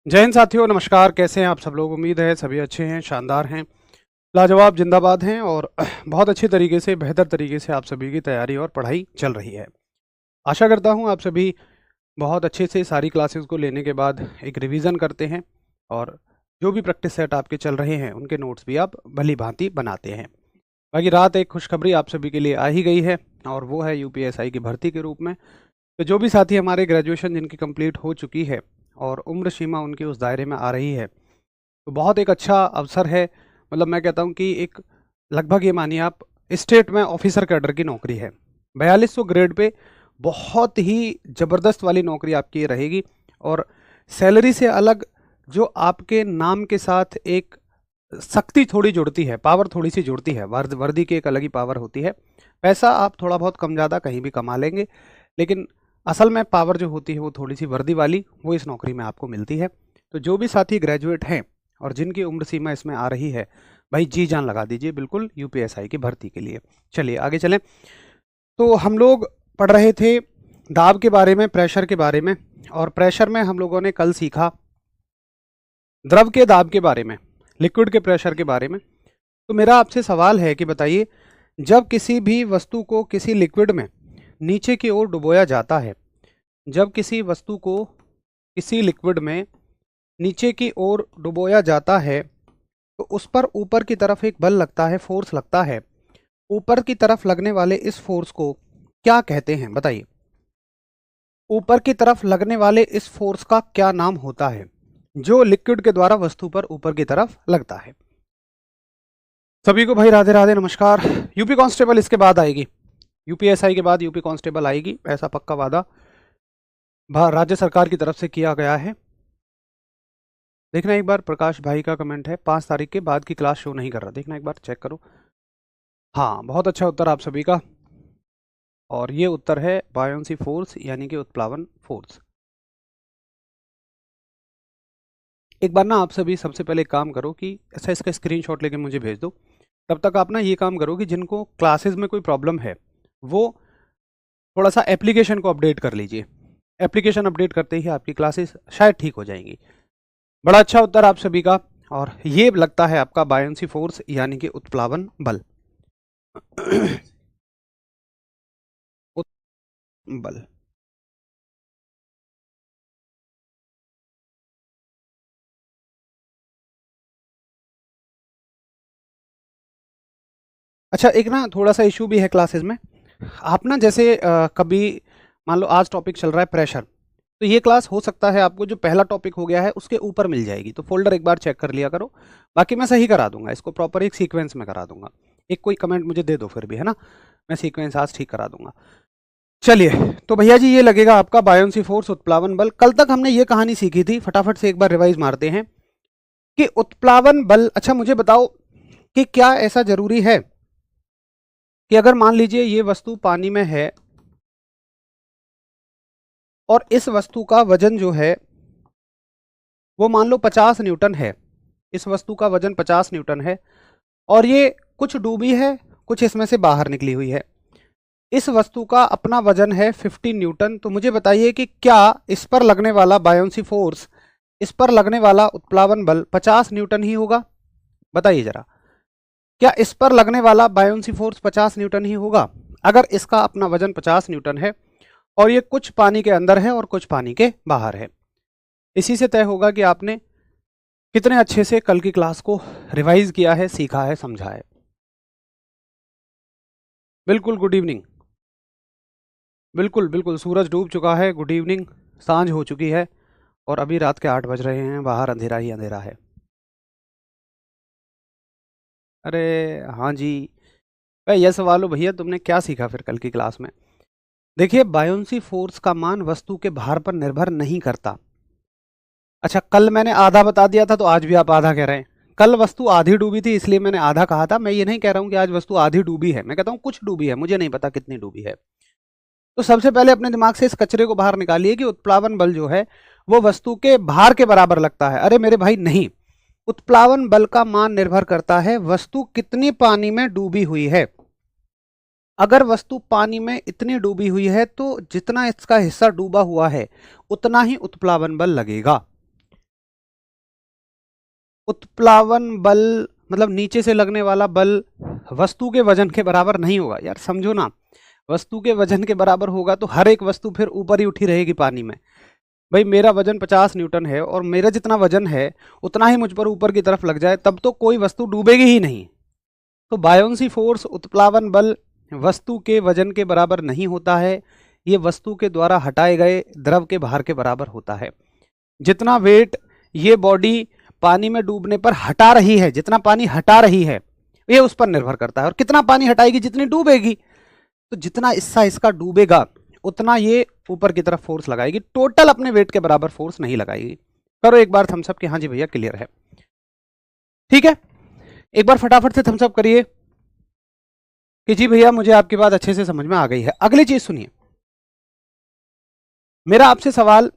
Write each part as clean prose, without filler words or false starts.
जय हिंद साथियों, नमस्कार। कैसे हैं आप सब लोग? उम्मीद है सभी अच्छे हैं, शानदार हैं, लाजवाब, जिंदाबाद हैं और बहुत अच्छी तरीके से, बेहतर तरीके से आप सभी की तैयारी और पढ़ाई चल रही है। आशा करता हूं आप सभी बहुत अच्छे से सारी क्लासेस को लेने के बाद एक रिवीजन करते हैं और जो भी प्रैक्टिस सेट आपके चल रहे हैं उनके नोट्स भी आप भली भांति बनाते हैं। बाकी रात एक खुशखबरी आप सभी के लिए आ ही गई है और वो है यूपीएसआई की भर्ती के रूप में। तो जो भी साथी हमारे ग्रेजुएशन जिनकी कंप्लीट हो चुकी है और उम्र सीमा उनकी उस दायरे में आ रही है, तो बहुत एक अच्छा अवसर है। मतलब मैं कहता हूँ कि एक लगभग ये मानिए आप स्टेट में ऑफिसर कैडर की नौकरी है। 4200 ग्रेड पे बहुत ही ज़बरदस्त वाली नौकरी आपकी ये रहेगी और सैलरी से अलग जो आपके नाम के साथ एक शक्ति थोड़ी जुड़ती है, पावर थोड़ी सी जुड़ती है। वर्दी की एक अलग ही पावर होती है। पैसा आप थोड़ा बहुत कम ज़्यादा कहीं भी कमा लेंगे, लेकिन असल में पावर जो होती है वो थोड़ी सी वर्दी वाली, वो इस नौकरी में आपको मिलती है। तो जो भी साथी ग्रेजुएट हैं और जिनकी उम्र सीमा इसमें आ रही है, भाई जी जान लगा दीजिए बिल्कुल यूपीएसआई की भर्ती के लिए। चलिए आगे चलें। तो हम लोग पढ़ रहे थे दाब के बारे में, प्रेशर के बारे में, और प्रेशर में हम लोगों ने कल सीखा द्रव के दाब के बारे में, लिक्विड के प्रेशर के बारे में। तो मेरा आपसे सवाल है कि बताइए, जब किसी भी वस्तु को किसी लिक्विड में नीचे की ओर डुबोया जाता है, जब किसी वस्तु को किसी लिक्विड में नीचे की ओर डुबोया जाता है तो उस पर ऊपर की तरफ एक बल लगता है, फोर्स लगता है। ऊपर की तरफ लगने वाले इस फोर्स को क्या कहते हैं? बताइए। ऊपर की तरफ लगने वाले इस फोर्स का क्या नाम होता है जो लिक्विड के द्वारा वस्तु पर ऊपर की तरफ लगता है? सभी को भाई राधे राधे, नमस्कार। यूपी कांस्टेबल इसके बाद आएगी, यूपीएसआई के बाद यूपी कांस्टेबल आएगी, ऐसा पक्का वादा राज्य सरकार की तरफ से किया गया है। देखना एक बार, प्रकाश भाई का कमेंट है 5 तारीख के बाद की क्लास शो नहीं कर रहा। देखना एक बार, चेक करो। हाँ, बहुत अच्छा उत्तर आप सभी का। और ये उत्तर है बायोंसी फोर्स, यानी कि उत्प्लावन फोर्स। एक बार ना आप सभी सबसे पहले एक काम करो कि ऐसा इसका स्क्रीनशॉट लेके मुझे भेज दो। तब तक आप ना ये काम करो कि जिनको क्लासेस में कोई प्रॉब्लम है वो थोड़ा सा एप्लीकेशन को अपडेट कर लीजिए। एप्लीकेशन अपडेट करते ही आपकी क्लासेस शायद ठीक हो जाएंगी। बड़ा अच्छा उत्तर आप सभी का। और ये लगता है आपका बायोंसी फोर्स, यानी कि उत्प्लावन बल। बल। अच्छा, एक ना थोड़ा सा इशू भी है क्लासेस में। आप ना जैसे कभी मान लो आज टॉपिक चल रहा है प्रेशर, तो ये क्लास हो सकता है आपको जो पहला टॉपिक हो गया है उसके ऊपर मिल जाएगी, तो फोल्डर एक बार चेक कर लिया करो। बाकी मैं सही करा दूंगा इसको, प्रॉपर एक सीक्वेंस में करा दूंगा। एक कोई कमेंट मुझे दे दो फिर भी, है ना, मैं सीक्वेंस आज ठीक करा दूंगा। चलिए, तो भैया जी ये लगेगा आपका बायोंसी फोर्स, उत्प्लावन बल। कल तक हमने ये कहानी सीखी थी, फटाफट से एक बार रिवाइज मारते हैं कि उत्प्लावन बल। अच्छा मुझे बताओ कि क्या ऐसा जरूरी है कि अगर मान लीजिए ये वस्तु पानी में है और इस वस्तु का वजन जो है वो मान लो 50 न्यूटन है, इस वस्तु का वजन 50 न्यूटन है और ये कुछ डूबी है, कुछ इसमें से बाहर निकली हुई है, इस वस्तु का अपना वजन है 50 न्यूटन, तो मुझे बताइए कि क्या इस पर लगने वाला बायोंसी फोर्स, इस पर लगने वाला उत्प्लावन बल 50 न्यूटन ही होगा? बताइए जरा, क्या इस पर लगने वाला बायोंसी फोर्स 50 न्यूटन ही होगा अगर इसका अपना वजन 50 न्यूटन है और ये कुछ पानी के अंदर है और कुछ पानी के बाहर है? इसी से तय होगा कि आपने कितने अच्छे से कल की क्लास को रिवाइज किया है, सीखा है, समझा है। बिल्कुल, गुड इवनिंग। बिल्कुल बिल्कुल, सूरज डूब चुका है, गुड इवनिंग। सांझ हो चुकी है और अभी रात के 8 बज रहे हैं, बाहर अंधेरा ही अंधेरा है। अरे हाँ जी, भाई ये सवाल हो भैया, तुमने क्या सीखा फिर कल की क्लास में? देखिए, बायोंसी फोर्स का मान वस्तु के भार पर निर्भर नहीं करता। अच्छा, कल मैंने आधा बता दिया था तो आज भी आप आधा कह रहे हैं। कल वस्तु आधी डूबी थी इसलिए मैंने आधा कहा था। मैं ये नहीं कह रहा हूं कि आज वस्तु आधी डूबी है, मैं कहता हूं कुछ डूबी है, मुझे नहीं पता कितनी डूबी है। तो सबसे पहले अपने दिमाग से इस कचरे को बाहर निकालिए कि उत्प्लावन बल जो है वो वस्तु के भार के बराबर लगता है। अरे मेरे भाई नहीं, उत्प्लावन बल का मान निर्भर करता है वस्तु कितनी पानी में डूबी हुई है। अगर वस्तु पानी में इतनी डूबी हुई है तो जितना इसका हिस्सा डूबा हुआ है उतना ही उत्प्लावन बल लगेगा। उत्प्लावन बल मतलब नीचे से लगने वाला बल वस्तु के वजन के बराबर नहीं होगा। यार समझो ना, वस्तु के वजन के बराबर होगा तो हर एक वस्तु फिर ऊपर ही उठी रहेगी पानी में। भाई मेरा वजन 50 न्यूटन है और मेरा जितना वजन है उतना ही मुझ पर ऊपर की तरफ लग जाए तब तो कोई वस्तु डूबेगी ही नहीं। तो बायोंसी फोर्स, उत्प्लावन बल वस्तु के वजन के बराबर नहीं होता है, ये वस्तु के द्वारा हटाए गए द्रव के भार के बराबर होता है। जितना वेट ये बॉडी पानी में डूबने पर हटा रही है, जितना पानी हटा रही है ये उस पर निर्भर करता है। और कितना पानी हटाएगी, जितनी डूबेगी। तो जितना हिस्सा इसका डूबेगा उतना ये ऊपर की तरफ फोर्स लगाएगी, टोटल अपने वेट के बराबर फोर्स नहीं लगाएगी। करो एक बार थम्स अप कि हाँ जी भैया क्लियर है। ठीक है, एक बार फटाफट से थम्स अप करिए कि जी भैया मुझे आपकी बात अच्छे से समझ में आ गई है। अगली चीज सुनिए, मेरा आपसे सवाल,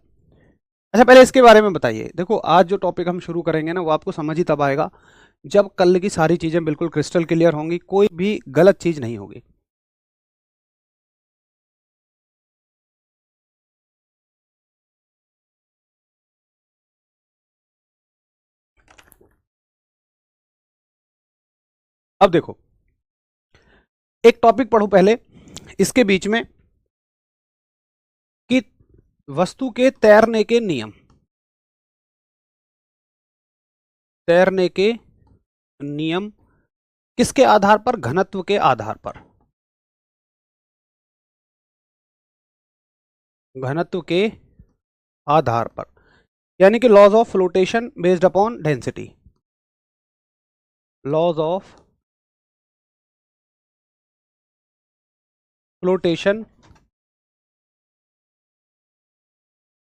अच्छा पहले इसके बारे में बताइए। देखो आज जो टॉपिक हम शुरू करेंगे ना वो आपको समझ ही तब आएगा जब कल की सारी चीजें बिल्कुल क्रिस्टल क्लियर होंगी, कोई भी गलत चीज नहीं होगी। अब देखो एक टॉपिक पढ़ो पहले इसके बीच में कि वस्तु के तैरने के नियम, तैरने के नियम किसके आधार पर, घनत्व के आधार पर, घनत्व के आधार पर, यानी कि laws of flotation based upon density, laws of flotation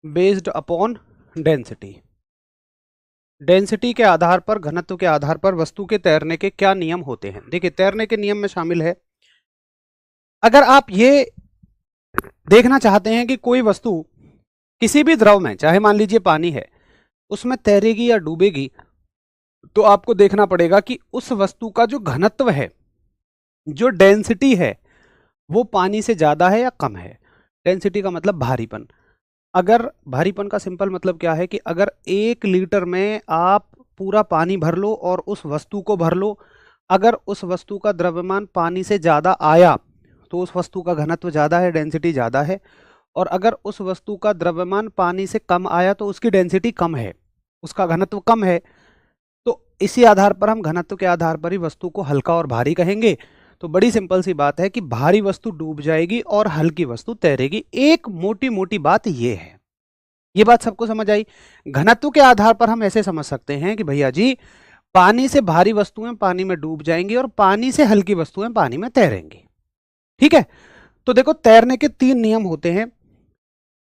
based upon density. Density के आधार पर, घनत्व के आधार पर वस्तु के तैरने के क्या नियम होते हैं। देखिए तैरने के नियम में शामिल है, अगर आप ये देखना चाहते हैं कि कोई वस्तु किसी भी द्रव में, चाहे मान लीजिए पानी है, उसमें तैरेगी या डूबेगी, तो आपको देखना पड़ेगा कि उस वस्तु का जो घनत्व है, जो डेंसिटी है, वो पानी से ज्यादा है या कम है। डेंसिटी का मतलब भारीपन। अगर भारीपन का सिंपल मतलब क्या है कि अगर 1 लीटर में आप पूरा पानी भर लो और उस वस्तु को भर लो, अगर उस वस्तु का द्रव्यमान पानी से ज़्यादा आया तो उस वस्तु का घनत्व ज़्यादा है, डेंसिटी ज़्यादा है। और अगर उस वस्तु का द्रव्यमान पानी से कम आया तो उसकी डेंसिटी कम है, उसका घनत्व कम है। तो इसी आधार पर हम घनत्व के आधार पर ही वस्तु को हल्का और भारी कहेंगे। तो बड़ी सिंपल सी बात है कि भारी वस्तु डूब जाएगी और हल्की वस्तु तैरेगी। एक मोटी मोटी बात ये है, ये बात सबको समझ आई। घनत्व के आधार पर हम ऐसे समझ सकते हैं कि भैया जी पानी से भारी वस्तुएं पानी में डूब जाएंगी और पानी से हल्की वस्तुएं पानी में तैरेंगी। ठीक है, तो देखो तैरने के 3 नियम होते हैं।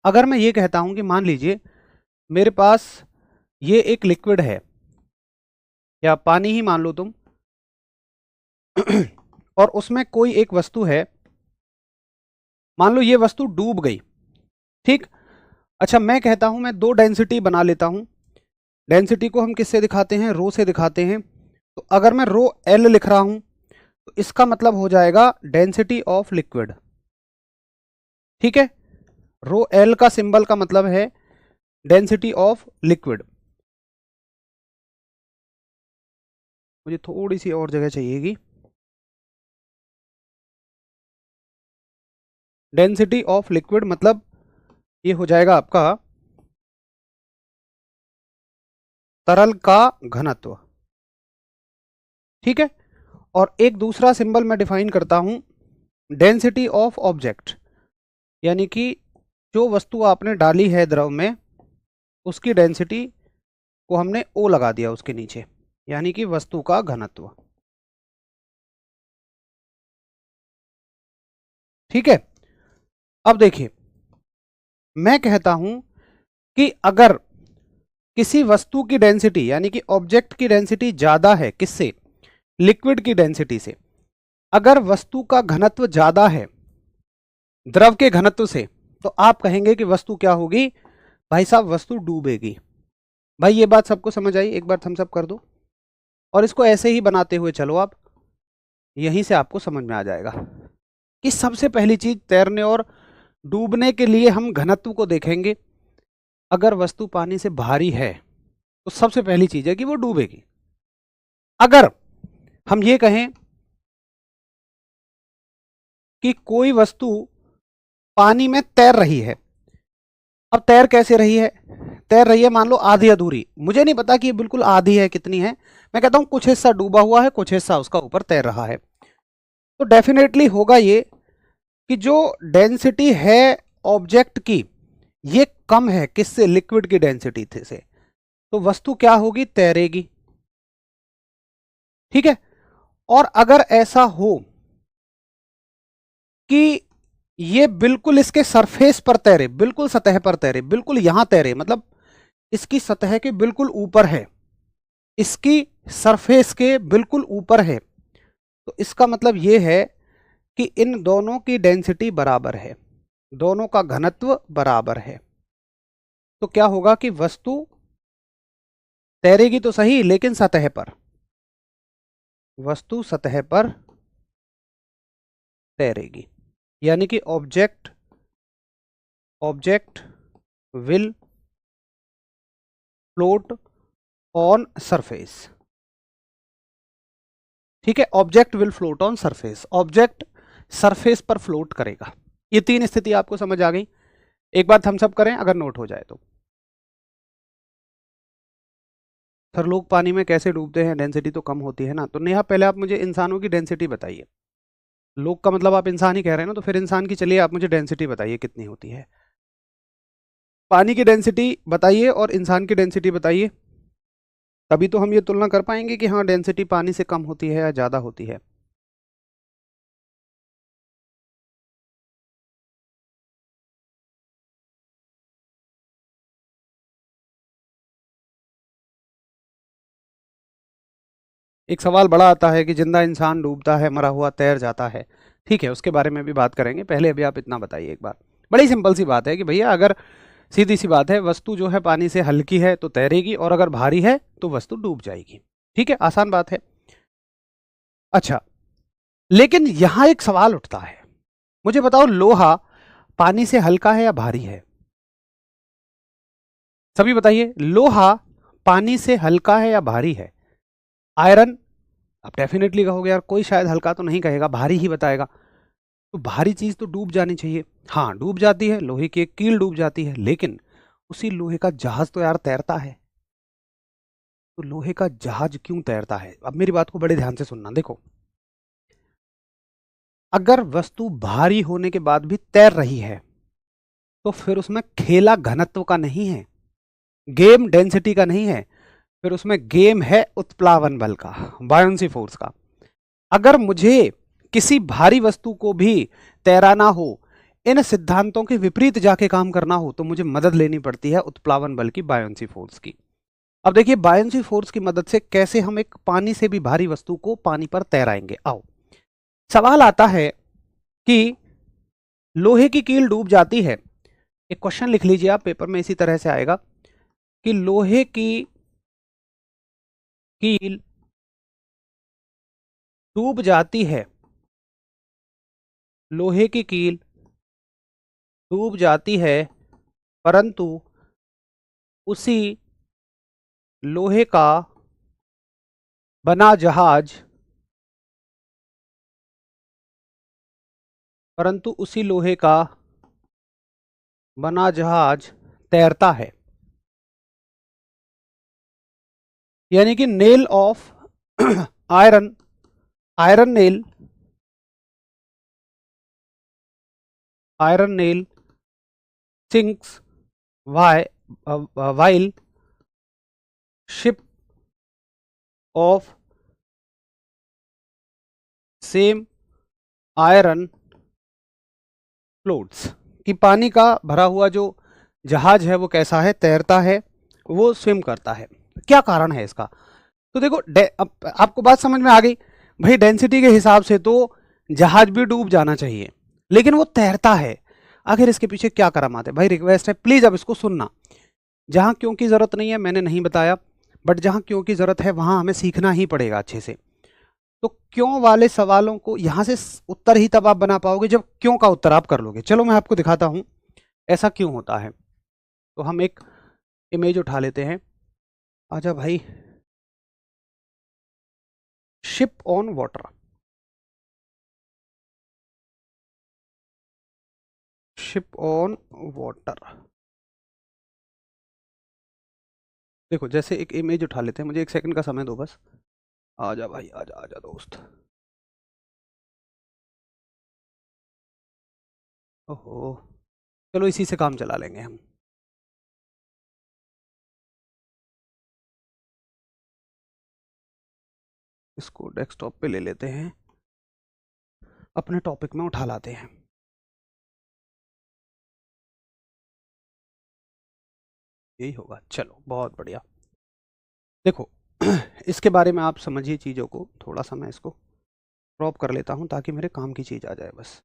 अगर मैं ये कहता हूं कि मान लीजिए मेरे पास ये एक लिक्विड है, या पानी ही मान लो तुम और उसमें कोई एक वस्तु है, मान लो ये वस्तु डूब गई। ठीक, अच्छा मैं कहता हूं, मैं 2 डेंसिटी बना लेता हूं। डेंसिटी को हम किससे दिखाते हैं, रो से दिखाते हैं। तो अगर मैं रो एल लिख रहा हूं तो इसका मतलब हो जाएगा डेंसिटी ऑफ लिक्विड। ठीक है, रो एल का सिंबल का मतलब है डेंसिटी ऑफ लिक्विड। मुझे थोड़ी सी और जगह चाहिएगी। डेंसिटी ऑफ लिक्विड मतलब ये हो जाएगा आपका तरल का घनत्व। ठीक है, और एक दूसरा सिंबल मैं डिफाइन करता हूं डेंसिटी ऑफ ऑब्जेक्ट, यानी कि जो वस्तु आपने डाली है द्रव में उसकी डेंसिटी को हमने ओ लगा दिया उसके नीचे, यानी कि वस्तु का घनत्व। ठीक है, अब देखिए मैं कहता हूं कि अगर किसी वस्तु की डेंसिटी यानी कि ऑब्जेक्ट की डेंसिटी ज्यादा है, किससे, लिक्विड की डेंसिटी से, अगर वस्तु का घनत्व ज्यादा है द्रव के घनत्व से, तो आप कहेंगे कि वस्तु क्या होगी, भाई साहब वस्तु डूबेगी। भाई ये बात सबको समझ आई, एक बार थम्स अप कर दो। और इसको ऐसे ही बनाते हुए चलो आप, यहीं से आपको समझ में आ जाएगा कि सबसे पहली चीज तैरने और डूबने के लिए हम घनत्व को देखेंगे। अगर वस्तु पानी से भारी है तो सबसे पहली चीज है कि वो डूबेगी। अगर हम ये कहें कि कोई वस्तु पानी में तैर रही है, अब तैर कैसे रही है? तैर रही है मान लो आधी अधूरी, मुझे नहीं पता कि ये बिल्कुल आधी है कितनी है, मैं कहता हूं कुछ हिस्सा डूबा हुआ है, कुछ हिस्सा उसका ऊपर तैर रहा है। तो डेफिनेटली होगा ये कि जो डेंसिटी है ऑब्जेक्ट की, ये कम है किससे? लिक्विड की डेंसिटी से। तो वस्तु क्या होगी? तैरेगी। ठीक है। और अगर ऐसा हो कि ये बिल्कुल इसके सरफेस पर तैरे, बिल्कुल सतह पर तैरे, बिल्कुल यहां तैरे, मतलब इसकी सतह के बिल्कुल ऊपर है, इसकी सरफेस के बिल्कुल ऊपर है, तो इसका मतलब यह है कि इन दोनों की डेंसिटी बराबर है, दोनों का घनत्व बराबर है। तो क्या होगा कि वस्तु तैरेगी तो सही, लेकिन सतह पर, वस्तु सतह पर तैरेगी, यानी कि object will float on surface. ठीक है, object will float on surface, object surface पर फ्लोट करेगा। ये तीन स्थिति आपको समझ आ गई? एक बार थम्स अप करें अगर नोट हो जाए तो। सर लोग पानी में कैसे डूबते हैं, डेंसिटी तो कम होती है ना। तो नेहा पहले आप मुझे इंसानों की डेंसिटी बताइए। लोग का मतलब आप इंसान ही कह रहे हैं ना, तो फिर इंसान की चलिए आप मुझे डेंसिटी बताइए कितनी होती है। पानी की डेंसिटी बताइए और इंसान की डेंसिटी बताइए, तभी तो हम ये तुलना कर पाएंगे कि हाँ डेंसिटी पानी से कम होती है या ज़्यादा होती है। एक सवाल बड़ा आता है कि जिंदा इंसान डूबता है, मरा हुआ तैर जाता है। ठीक है, उसके बारे में भी बात करेंगे, पहले अभी आप इतना बताइए एक बार। बड़ी सिंपल सी बात है कि भैया अगर, सीधी सी बात है, वस्तु जो है पानी से हल्की है तो तैरेगी, और अगर भारी है तो वस्तु डूब जाएगी। ठीक है, आसान बात है। अच्छा, लेकिन यहां एक सवाल उठता है, मुझे बताओ लोहा पानी से हल्का है या भारी है? सभी बताइए, लोहा पानी से हल्का है या भारी है? आयरन, आप डेफिनेटली कहोगे यार कोई शायद हल्का तो नहीं कहेगा, भारी ही बताएगा। तो भारी चीज तो डूब जानी चाहिए। हाँ डूब जाती है, लोहे की एक कील डूब जाती है, लेकिन उसी लोहे का जहाज तो यार तैरता है। तो लोहे का जहाज क्यों तैरता है? अब मेरी बात को बड़े ध्यान से सुनना। देखो, अगर वस्तु भारी होने के बाद भी तैर रही है तो फिर उसमें खेला घनत्व का नहीं है, गेम डेंसिटी का नहीं है, फिर उसमें गेम है उत्प्लावन बल का, बायोंसी फोर्स का। अगर मुझे किसी भारी वस्तु को भी तैराना हो, इन सिद्धांतों के विपरीत जाके काम करना हो, तो मुझे मदद लेनी पड़ती है उत्प्लावन बल की, बायोंसी फोर्स की। अब देखिए बायोंसी फोर्स की मदद से कैसे हम एक पानी से भी भारी वस्तु को पानी पर तैराएंगे। आओ, सवाल आता है कि लोहे की कील डूब जाती है, एक क्वेश्चन लिख लीजिए आप पेपर में, इसी तरह से आएगा कि लोहे की कील डूब जाती है, लोहे की कील डूब जाती है, परंतु उसी लोहे का बना जहाज, परंतु उसी लोहे का बना जहाज तैरता है। यानी कि nail of iron, iron nail, iron nail sinks while ship of same iron floats, कि पानी का भरा हुआ जो जहाज है वो कैसा है? तैरता है, वो स्विम करता है। क्या कारण है इसका? तो देखो आपको बात समझ में आ गई भाई, डेंसिटी के हिसाब से तो जहाज भी डूब जाना चाहिए, लेकिन वो तैरता है। आखिर इसके पीछे क्या करामात है? भाई रिक्वेस्ट है प्लीज अब इसको सुनना। जहां क्यों की जरूरत नहीं है मैंने नहीं बताया, बट जहां क्यों की जरूरत है वहां हमें सीखना ही पड़ेगा अच्छे से। तो क्यों वाले सवालों को यहां से उत्तर ही तब आप बना पाओगे जब क्यों का उत्तर आप कर लोगे। चलो मैं आपको दिखाता हूं ऐसा क्यों होता है। तो हम एक इमेज उठा लेते हैं, आजा भाई। Ship on water, ship on water. देखो जैसे एक इमेज उठा लेते हैं, मुझे 1 सेकंड का समय दो बस। आजा भाई, आजा आजा दोस्त। ओहो, चलो इसी से काम चला लेंगे हम। इसको डेस्कटॉप पे ले लेते हैं, अपने टॉपिक में उठा लाते हैं। यही होगा, चलो बहुत बढ़िया। देखो इसके बारे में आप समझिए चीज़ों को, थोड़ा सा मैं इसको क्रॉप कर लेता हूं ताकि मेरे काम की चीज़ आ जाए बस।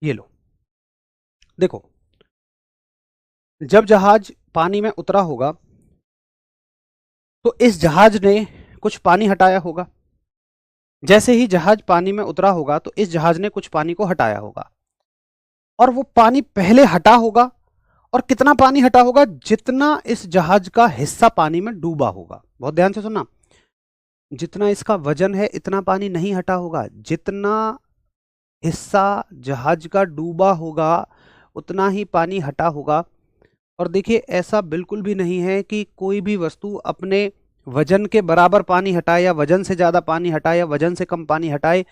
ये लो, देखो जब जहाज पानी में उतरा होगा तो इस जहाज ने कुछ पानी हटाया होगा। जैसे ही जहाज पानी में उतरा होगा तो इस जहाज ने कुछ पानी को हटाया होगा, और वो पानी पहले हटा होगा। और कितना पानी हटा होगा? जितना इस जहाज का हिस्सा पानी में डूबा होगा। बहुत ध्यान से सुनना, जितना इसका वजन है इतना पानी नहीं हटा होगा। जितना हिस्सा जहाज का डूबा होगा उतना ही पानी हटा होगा। और देखिए ऐसा बिल्कुल भी नहीं है कि कोई भी वस्तु अपने वजन के बराबर पानी हटाए, या वजन से ज्यादा पानी हटाए, या वजन से कम पानी हटाए।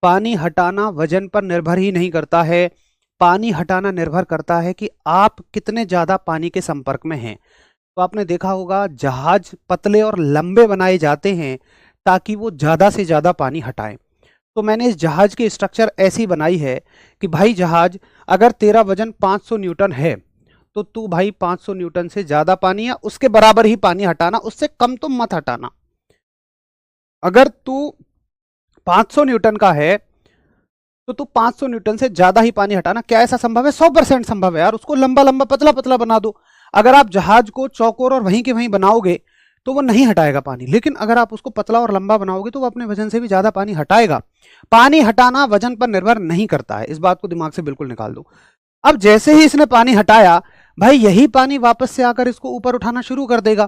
पानी हटाना वजन पर निर्भर ही नहीं करता है। पानी हटाना निर्भर करता है कि आप कितने ज्यादा पानी के संपर्क में हैं। तो आपने देखा होगा जहाज पतले और लंबे बनाए जाते हैं ताकि वो ज्यादा से ज्यादा पानी हटाएं। तो मैंने इस जहाज की स्ट्रक्चर ऐसी बनाई है कि भाई जहाज, अगर तेरा वजन 500 न्यूटन है तो तू भाई 500 न्यूटन से ज्यादा पानी या उसके बराबर ही पानी हटाना, उससे कम तो मत हटाना। अगर तू 500 न्यूटन का है तो तू 500 न्यूटन से ज्यादा ही पानी हटाना। क्या ऐसा संभव है? 100% संभव है यार। उसको लंबा लंबा पतला पतला बना दो। अगर आप जहाज को चौकोर और वहीं के वहीं बनाओगे तो वो नहीं हटाएगा पानी, लेकिन अगर आप उसको पतला और लंबा बनाओगे तो वो अपने वजन से भी ज्यादा पानी हटाएगा। पानी हटाना वजन पर निर्भर नहीं करता है, इस बात को दिमाग से बिल्कुल निकाल दो। अब जैसे ही इसने पानी हटाया, भाई यही पानी वापस से आकर इसको ऊपर उठाना शुरू कर देगा।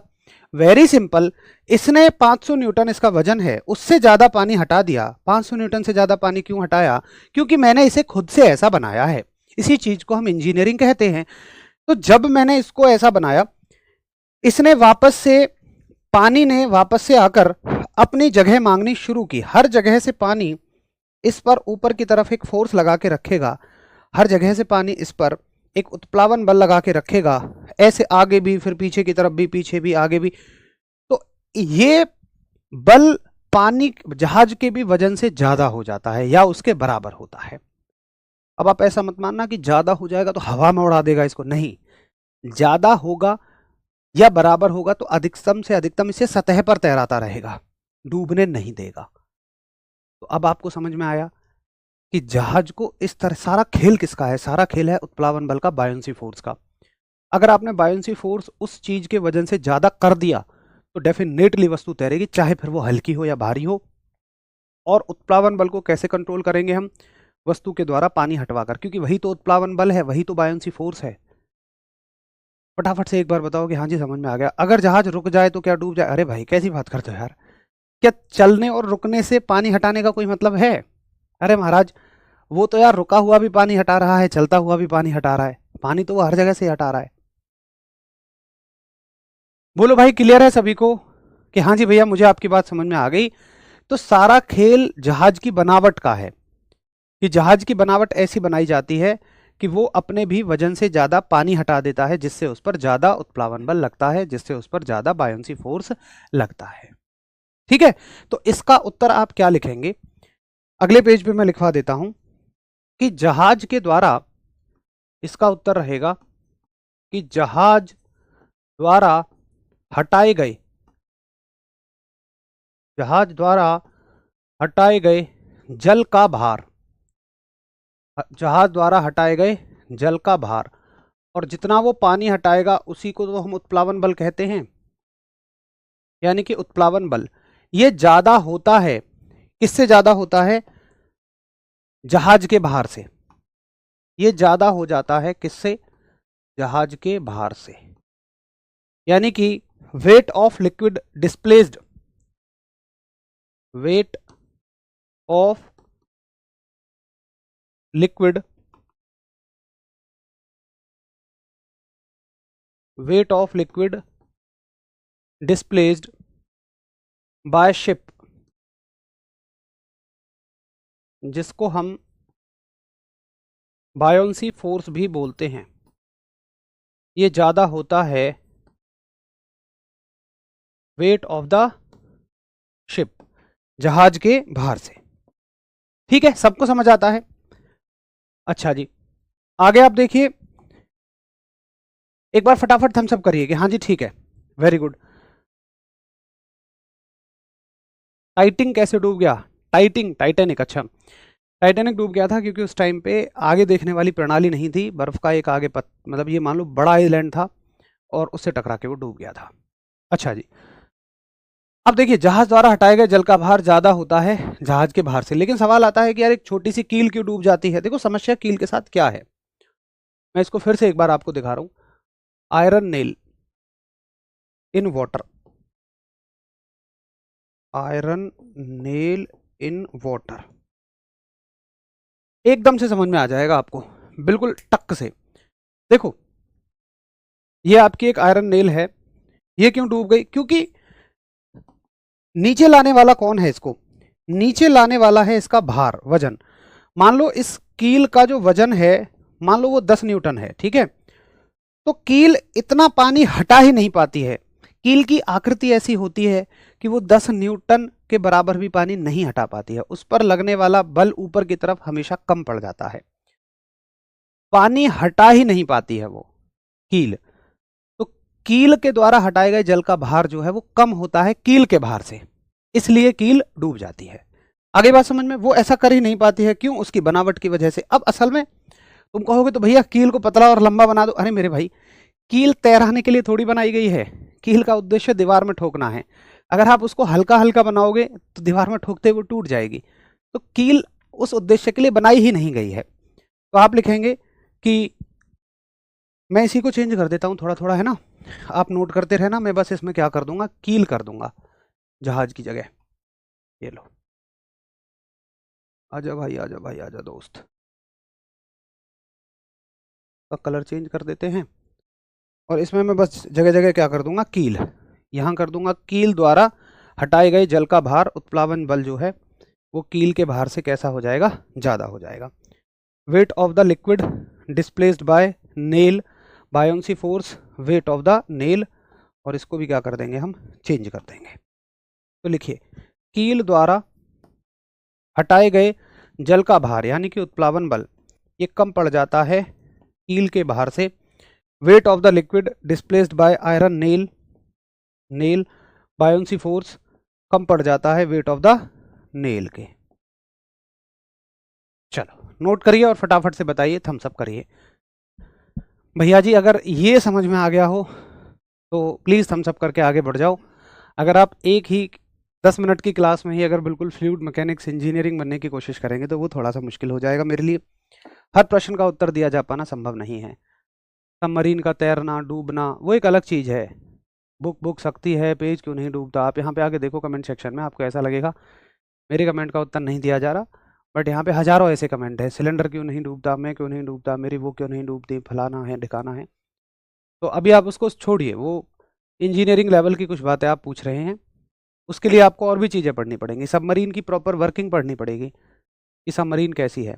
वेरी सिंपल, इसने 500 न्यूटन इसका वजन है, उससे ज्यादा पानी हटा दिया। 500 न्यूटन से ज्यादा पानी क्यों हटाया? क्योंकि मैंने इसे खुद से ऐसा बनाया है। इसी चीज को हम इंजीनियरिंग कहते हैं। तो जब मैंने इसको ऐसा बनाया, इसने वापस से, पानी ने वापस से आकर अपनी जगह मांगनी शुरू की। हर जगह से पानी इस पर ऊपर की तरफ एक फोर्स लगा के रखेगा। हर जगह से पानी इस पर एक उत्प्लावन बल लगा के रखेगा, ऐसे आगे भी, फिर पीछे की तरफ भी, पीछे भी, आगे भी। तो ये बल पानी जहाज के भी वजन से ज्यादा हो जाता है या उसके बराबर होता है। अब आप ऐसा मत मानना कि ज्यादा हो जाएगा तो हवा में उड़ा देगा इसको, नहीं। ज्यादा होगा या बराबर होगा तो अधिकतम से अधिकतम इसे सतह पर तैराता रहेगा, डूबने नहीं देगा। तो अब आपको समझ में आया कि जहाज को इस तरह, सारा खेल किसका है? सारा खेल है उत्प्लावन बल का, बायोंसी फोर्स का। अगर आपने बायोंसी फोर्स उस चीज के वजन से ज्यादा कर दिया तो डेफिनेटली वस्तु तैरेगी, चाहे फिर वो हल्की हो या भारी हो। और उत्प्लावन बल को कैसे कंट्रोल करेंगे हम? वस्तु के द्वारा पानी हटवाकर, क्योंकि वही तो उत्प्लावन बल है, वही तो बायोंसी फोर्स है। फटाफट से एक बार बताओ कि हाँ जी समझ में आ गया। अगर जहाज रुक जाए तो क्या डूब जाए? अरे भाई कैसी बात करते हो यार, क्या चलने और रुकने से पानी हटाने का कोई मतलब है? अरे महाराज, वो तो यार रुका हुआ भी पानी हटा रहा है, चलता हुआ भी पानी हटा रहा है। पानी तो वो हर जगह से हटा रहा है। बोलो भाई, क्लियर है सभी को कि हाँ जी भैया मुझे आपकी बात समझ में आ गई? तो सारा खेल जहाज की बनावट का है कि जहाज की बनावट ऐसी बनाई जाती है कि वो अपने भी वजन से ज्यादा पानी हटा देता है, जिससे उस पर ज्यादा उत्प्लावन बल लगता है, जिससे उस पर ज्यादा बायोंसी फोर्स लगता है। ठीक है, तो इसका उत्तर आप क्या लिखेंगे? अगले पेज पे मैं लिखवा देता हूं कि जहाज के द्वारा, इसका उत्तर रहेगा कि जहाज द्वारा हटाए गए, जहाज द्वारा हटाए गए जल का भार, जहाज द्वारा हटाए गए जल का भार। और जितना वो पानी हटाएगा उसी को तो हम उत्प्लावन बल कहते हैं। यानी कि उत्प्लावन बल ये ज्यादा होता है, किससे ज्यादा होता है? जहाज के भार से। ये ज्यादा हो जाता है किससे? जहाज के भार से। यानी कि weight of liquid displaced, weight of liquid, weight of liquid displaced by ship, जिसको हम बायोंसी फोर्स भी बोलते हैं, ये ज्यादा होता है वेट ऑफ द शिप, जहाज के भार से। ठीक है, सबको समझ आता है? अच्छा जी, आगे आप देखिए, एक बार फटाफट थम्स अप करिए कि हाँ जी ठीक है, वेरी गुड। टाइटिंग कैसे डूब गया? टाइटैनिक, अच्छा टाइटैनिक डूब गया था क्योंकि उस टाइम पे आगे देखने वाली प्रणाली नहीं थी, बर्फ का एक आगे मतलब ये मान लो बड़ा आइलैंड था और उससे टकरा के वो डूब गया था। अच्छा जी, अब देखिए, जहाज द्वारा हटाए गए जल का भार ज्यादा होता है जहाज के भार से, लेकिन सवाल आता है कि यार एक छोटी सी कील क्यों डूब जाती है? देखो समस्या कील के साथ क्या है, मैं इसको फिर से एक बार आपको दिखा रहा हूं। Iron nail in water, iron nail in water, एकदम से समझ में आ जाएगा आपको, बिल्कुल टक से। देखो, ये आपकी एक आयरन नेल है, ये क्यों डूब गई? क्योंकि नीचे लाने वाला कौन है इसको? नीचे लाने वाला है इसका भार, वजन। मान लो इस कील का जो वजन है, मान लो वो 10 न्यूटन है, ठीक है? तो कील इतना पानी हटा ही नहीं पाती है, कील की आकृति ऐसी होती है कि वो 10 न्यूटन के बराबर भी पानी नहीं हटा पाती है, उस पर लगने वाला बल ऊपर की तरफ हमेशा कम पड़ जाता है, पानी हटा ही नहीं पाती है वो कील। तो कील के द्वारा हटाए गए जल का भार जो है वो कम होता है कील के भार से, इसलिए कील डूब जाती है। आगे बात समझ में? वो ऐसा कर ही नहीं पाती है, क्यों? उसकी बनावट की वजह से। अब असल में तुम कहोगे तो भैया कील को पतला और लंबा बना दो। अरे मेरे भाई, कील तैराने के लिए थोड़ी बनाई गई है, कील का उद्देश्य दीवार में ठोकना है। अगर आप उसको हल्का हल्का बनाओगे तो दीवार में ठोकते हुए टूट जाएगी। तो कील उस उद्देश्य के लिए बनाई ही नहीं गई है। तो आप लिखेंगे कि, मैं इसी को चेंज कर देता हूं थोड़ा थोड़ा, है ना, आप नोट करते रहना, मैं बस इसमें क्या कर दूंगा, कील कर दूंगा जहाज की जगह। ये लो, आजा भाई, आजा भाई, आजा दोस्त, का कलर चेंज कर देते हैं और इसमें मैं बस जगह जगह क्या कर दूंगा, कील, यहां कर दूंगा कील द्वारा हटाए गए जल का भार, उत्प्लावन बल जो है वो कील के भार से कैसा हो जाएगा, ज्यादा हो जाएगा। Weight of the liquid displaced by nail, buoyancy force, weight of the nail, और इसको भी क्या कर देंगे हम, चेंज कर देंगे। तो लिखिए, कील द्वारा हटाए गए जल का भार यानी कि उत्प्लावन बल, ये कम पड़ जाता है कील के भार से। Weight of the liquid displaced by iron nail buoyancy force, कम पड़ जाता है वेट ऑफ द नेल के। चलो नोट करिए और फटाफट से बताइए, थम्स अप करिए। भैया जी अगर ये समझ में आ गया हो तो प्लीज़ थम्स अप करके आगे बढ़ जाओ। अगर आप एक ही 10 मिनट की क्लास में ही अगर बिल्कुल फ्लूइड मैकेनिक्स इंजीनियरिंग बनने की कोशिश करेंगे तो वो थोड़ा सा मुश्किल हो जाएगा मेरे लिए। हर प्रश्न का उत्तर दिया जा पाना संभव नहीं है। सबमरीन का तैरना डूबना वो एक अलग चीज़ है, बुक सकती है, पेज क्यों नहीं डूबता। आप यहाँ पे आके देखो कमेंट सेक्शन में, आपको ऐसा लगेगा मेरे कमेंट का उत्तर नहीं दिया जा रहा, बट यहाँ पे हज़ारों ऐसे कमेंट है, सिलेंडर क्यों नहीं डूबता, मैं क्यों नहीं डूबता, मेरी वो क्यों नहीं डूबती, फलाना है ढिकाना है। तो अभी आप उसको छोड़िए, वो इंजीनियरिंग लेवल की कुछ बातें आप पूछ रहे हैं, उसके लिए आपको और भी चीज़ें पढ़नी पड़ेंगी, सबमरीन की प्रॉपर वर्किंग पढ़नी पड़ेगी कि सबमरीन कैसी है।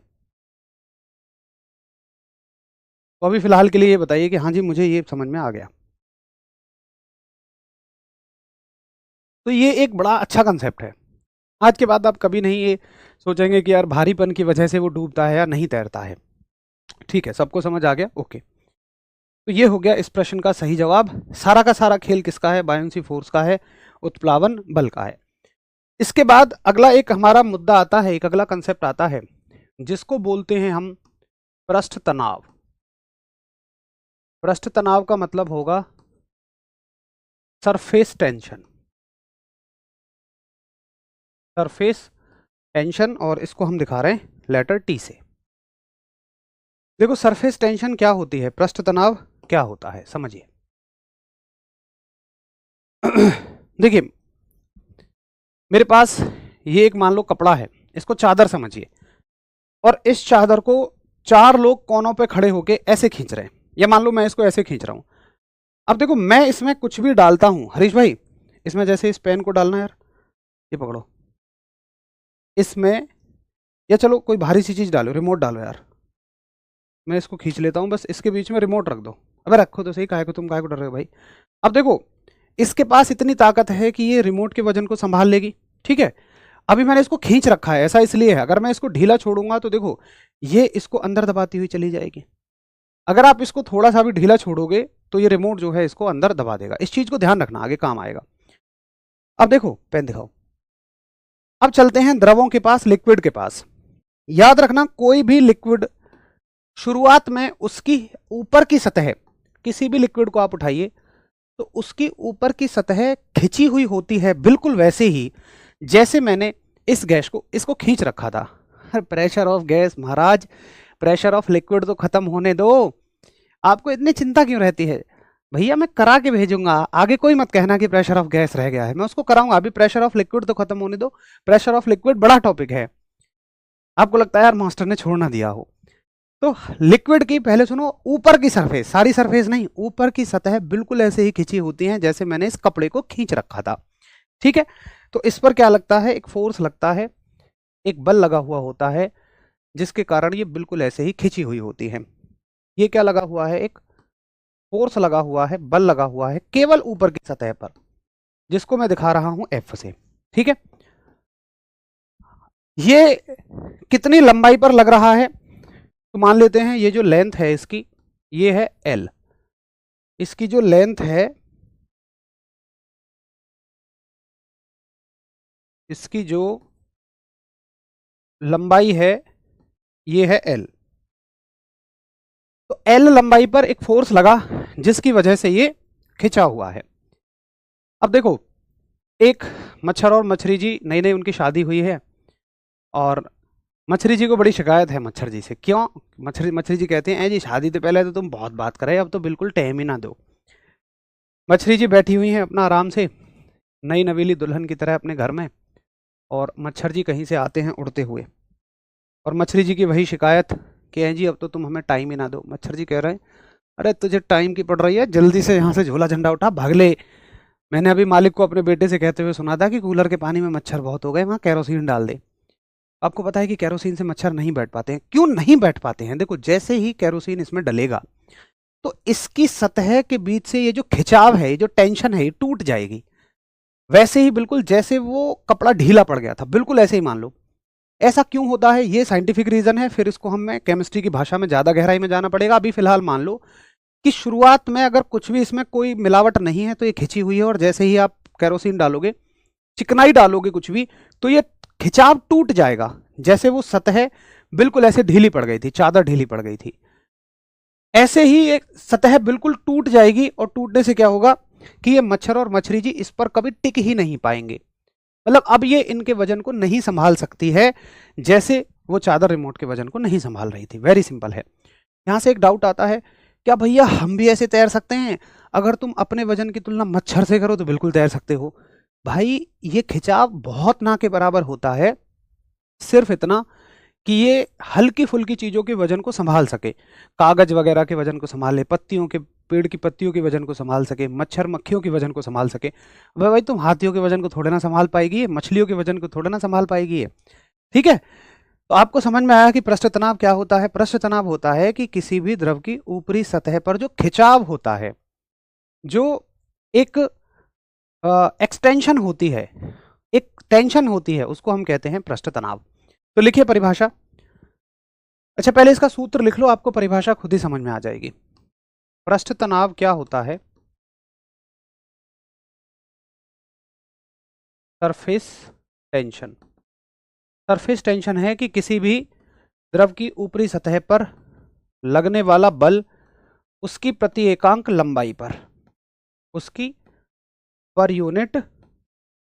तो अभी फ़िलहाल के लिए ये बताइए कि हाँ जी मुझे ये समझ में आ गया। तो ये एक बड़ा अच्छा कंसेप्ट है। आज के बाद आप कभी नहीं ये सोचेंगे कि यार भारीपन की वजह से वो डूबता है या नहीं तैरता है। ठीक है, सबको समझ आ गया? ओके। तो ये हो गया इस प्रश्न का सही जवाब। सारा का सारा खेल किसका है? बायोंसी फोर्स का है, उत्प्लावन बल का है। इसके बाद अगला एक हमारा मुद्दा आता है, एक अगला कंसेप्ट आता है जिसको बोलते हैं हम पृष्ठ तनाव। पृष्ठ तनाव का मतलब होगा सरफेस टेंशन, सरफेस टेंशन, और इसको हम दिखा रहे हैं लेटर टी से। देखो सरफेस टेंशन क्या होती है, पृष्ठ तनाव क्या होता है, समझिए। देखिए, मेरे पास ये एक मान लो कपड़ा है, इसको चादर समझिए, और इस चादर को 4 लोग कोनों पे खड़े होके ऐसे खींच रहे हैं, या मान लो मैं इसको ऐसे खींच रहा हूं। अब देखो, मैं इसमें कुछ भी डालता हूं, हरीश भाई, इसमें जैसे इस पेन को डालना यार, ये पकड़ो, इसमें, या चलो कोई भारी सी चीज डालो, रिमोट डालो यार, मैं इसको खींच लेता हूं, बस इसके बीच में रिमोट रख दो। अबे रखो तो सही, काहे को तुम काहे को डर रहे हो भाई। अब देखो, इसके पास इतनी ताकत है कि ये रिमोट के वजन को संभाल लेगी, ठीक है। अभी मैंने इसको खींच रखा है, ऐसा इसलिए है, अगर मैं इसको ढीला छोड़ूंगा तो देखो ये इसको अंदर दबाती हुई चली जाएगी। अगर आप इसको थोड़ा सा भी ढीला छोड़ोगे तो ये रिमोट जो है इसको अंदर दबा देगा। इस चीज को ध्यान रखना, आगे काम आएगा। अब देखो, पेन दिखाओ। अब चलते हैं द्रवों के पास, लिक्विड के पास। याद रखना, कोई भी लिक्विड शुरुआत में उसकी ऊपर की सतह, किसी भी लिक्विड को आप उठाइए तो उसकी ऊपर की सतह खिंची हुई होती है, बिल्कुल वैसे ही जैसे मैंने इस गैस को, इसको खींच रखा था। Pressure of gas Maharaj, pressure of liquid तो खत्म होने दो, आपको इतनी चिंता क्यों रहती है भैया, मैं करा के भेजूंगा, आगे कोई मत कहना कि प्रेशर ऑफ गैस रह गया है, मैं उसको कराऊंगा। अभी प्रेशर ऑफ लिक्विड तो खत्म होने दो, प्रेशर ऑफ लिक्विड बड़ा टॉपिक है। आपको लगता है यार मास्टर ने छोड़ ना दिया हो, तो लिक्विड की पहले सुनो, ऊपर की सरफेस, सारी सरफेस नहीं, ऊपर की सतह बिल्कुल ऐसे ही खिंची होती है जैसे मैंने इस कपड़े को खींच रखा था, ठीक है। तो इस पर क्या लगता है, एक फोर्स लगता है, एक बल लगा हुआ होता है, जिसके कारण ये बिल्कुल ऐसे ही खिंची हुई होती है। ये क्या लगा हुआ है, एक फोर्स लगा हुआ है, बल लगा हुआ है केवल ऊपर की सतह पर, जिसको मैं दिखा रहा हूं F से, ठीक है। ये कितनी लंबाई पर लग रहा है, तो मान लेते हैं ये जो लेंथ है इसकी, ये है L, इसकी जो लेंथ है, इसकी जो लंबाई है, ये है L। तो L लंबाई पर एक फोर्स लगा जिसकी वजह से ये खिंचा हुआ है। अब देखो, एक मच्छर और मछली जी, नई नई उनकी शादी हुई है, और मछली जी को बड़ी शिकायत है मच्छर जी से। क्यों? मछली जी कहते हैं, जी शादी से पहले तो तुम बहुत बात करे, अब तो बिल्कुल टाइम ही ना दो। मछली जी बैठी हुई हैं अपना आराम से, नई नवेली दुल्हन की तरह अपने घर में, और मच्छर जी कहीं से आते हैं उड़ते हुए, और मछली जी की वही शिकायत कि जी अब तो तुम हमें टाइम ही ना दो। मच्छर जी कह रहे हैं, अरे तुझे टाइम की पड़ रही है, जल्दी से यहाँ से झोला झंडा उठा भाग ले। मैंने अभी मालिक को अपने बेटे से कहते हुए सुना था कि कूलर के पानी में मच्छर बहुत हो गए, वहाँ केरोसिन डाल दे। आपको पता है कि केरोसिन से मच्छर नहीं बैठ पाते हैं। क्यों नहीं बैठ पाते हैं? देखो, जैसे ही केरोसिन इसमें डलेगा तो इसकी सतह के बीच से ये जो खिंचाव है, ये जो टेंशन है, ये टूट जाएगी। वैसे ही बिल्कुल जैसे वो कपड़ा ढीला पड़ गया था, बिल्कुल ऐसे ही मान लो। ऐसा क्यों होता है, ये साइंटिफिक रीजन है, फिर इसको हमें केमिस्ट्री की भाषा में ज्यादा गहराई में जाना पड़ेगा। अभी फिलहाल मान लो कि शुरुआत में अगर कुछ भी इसमें कोई मिलावट नहीं है तो ये खिंची हुई है, और जैसे ही आप केरोसिन डालोगे, चिकनाई डालोगे कुछ भी, तो ये खिंचाव टूट जाएगा, जैसे वो सतह बिल्कुल ऐसे ढीली पड़ गई थी, चादर ढीली पड़ गई थी। ऐसे ही एक सतह बिल्कुल टूट जाएगी, और टूटने से क्या होगा कि ये मच्छर और मछली जी इस पर कभी टिक ही नहीं पाएंगे। मतलब अब ये इनके वजन को नहीं संभाल सकती है, जैसे वो चादर रिमोट के वजन को नहीं संभाल रही थी। वेरी सिंपल है। यहां से एक डाउट आता है, क्या भैया हम भी ऐसे तैर सकते हैं? अगर तुम अपने वजन की तुलना मच्छर से करो तो बिल्कुल तैर सकते हो भाई। ये खिंचाव बहुत ना के बराबर होता है, सिर्फ इतना कि ये हल्की फुल्की चीजों के वजन को संभाल सके, कागज वगैरह के वजन को संभाल ले, पत्तियों के, पेड़ की पत्तियों के वजन को संभाल सके, मच्छर मक्खियों के वजन को संभाल सके। भाई तुम हाथियों के वजन को थोड़े ना संभाल पाएगी, मछलियों के वजन को थोड़े ना संभाल पाएगी ये, ठीक है। तो आपको समझ में आया कि पृष्ठ तनाव क्या होता है? पृष्ठ तनाव होता है कि किसी भी द्रव की ऊपरी सतह पर जो खिंचाव होता है, जो एक एक्सटेंशन होती है, एक टेंशन होती है, उसको हम कहते हैं पृष्ठ तनाव। तो लिखिए परिभाषा। अच्छा, पहले इसका सूत्र लिख लो, आपको परिभाषा खुद ही समझ में आ जाएगी। पृष्ठ तनाव क्या होता है? Surface tension. सरफेस टेंशन है कि किसी भी द्रव की ऊपरी सतह पर लगने वाला बल उसकी प्रति एकांक लंबाई पर, उसकी पर यूनिट